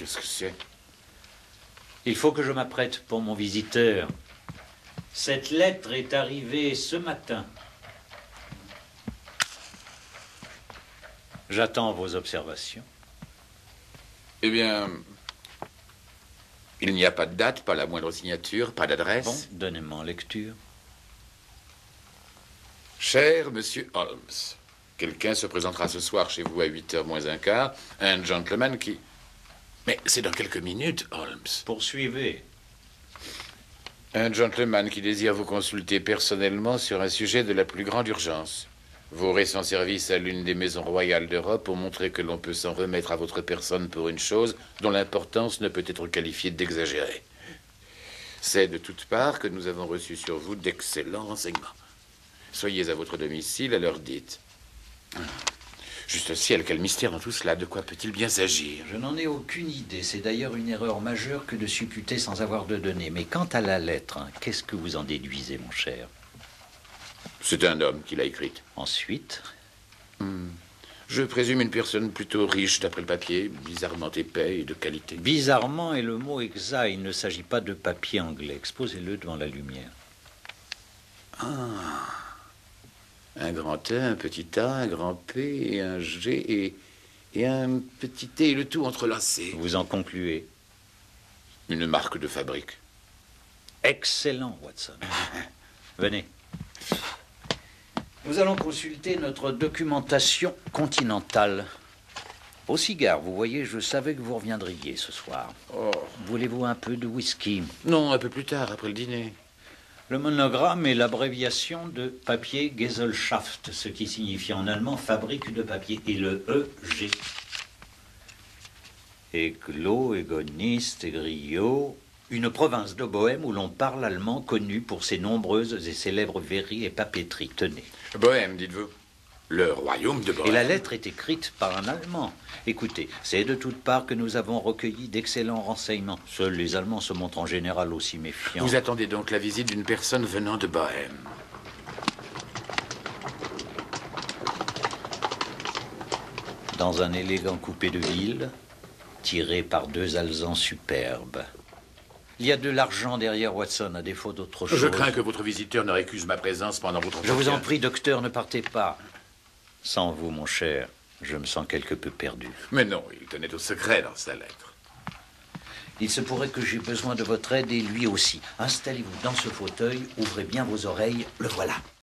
Qu'est-ce que c'est? Il faut que je m'apprête pour mon visiteur. Cette lettre est arrivée ce matin. J'attends vos observations. Eh bien, il n'y a pas de date, pas la moindre signature, pas d'adresse. Bon, donnez-moi en lecture. Cher Monsieur Holmes, quelqu'un se présentera ce soir chez vous à 8h moins un quart. Un gentleman qui... Mais c'est dans quelques minutes, Holmes. Poursuivez. Un gentleman qui désire vous consulter personnellement sur un sujet de la plus grande urgence. Vous aurez son service à l'une des maisons royales d'Europe pour montrer que l'on peut s'en remettre à votre personne pour une chose dont l'importance ne peut être qualifiée d'exagérée. C'est de toutes parts que nous avons reçu sur vous d'excellents renseignements. Soyez à votre domicile à l'heure dite. Juste ciel, quel mystère dans tout cela. De quoi peut-il bien s'agir? Je n'en ai aucune idée. C'est d'ailleurs une erreur majeure que de supputer sans avoir de données. Mais quant à la lettre, qu'est-ce que vous en déduisez, mon cher? C'est un homme qui l'a écrite. Ensuite? Je présume une personne plutôt riche, d'après le papier, bizarrement épais et de qualité. Bizarrement est le mot exact. Il ne s'agit pas de papier anglais. Exposez-le devant la lumière. Un grand A, un petit A, un grand P et un G et un petit T, le tout entrelacé. Vous en concluez? Une marque de fabrique. Excellent, Watson. Venez. Nous allons consulter notre documentation continentale. Au cigare, vous voyez, je savais que vous reviendriez ce soir. Oh. Voulez-vous un peu de whisky? Non, un peu plus tard, après le dîner. Le monogramme est l'abréviation de papier Gesellschaft, ce qui signifie en allemand fabrique de papier, et le EG. Éclos, égoniste, Griot, une province de Bohême où l'on parle allemand connue pour ses nombreuses et célèbres verreries et papeteries. Tenez. Bohême, dites-vous. Le royaume de Bohême. Et la lettre est écrite par un Allemand. Écoutez, c'est de toutes parts que nous avons recueilli d'excellents renseignements. Seuls les Allemands se montrent en général aussi méfiants. Vous attendez donc la visite d'une personne venant de Bohême. Dans un élégant coupé de ville, tiré par deux alezans superbes. Il y a de l'argent derrière, Watson, à défaut d'autre chose. Je crains que votre visiteur ne récuse ma présence pendant votre entretien. Je vous en prie, docteur, ne partez pas. Sans vous, mon cher, je me sens quelque peu perdu. Mais non, il tenait au secret dans sa lettre. Il se pourrait que j'ai besoin de votre aide et lui aussi. Installez-vous dans ce fauteuil, ouvrez bien vos oreilles, le voilà.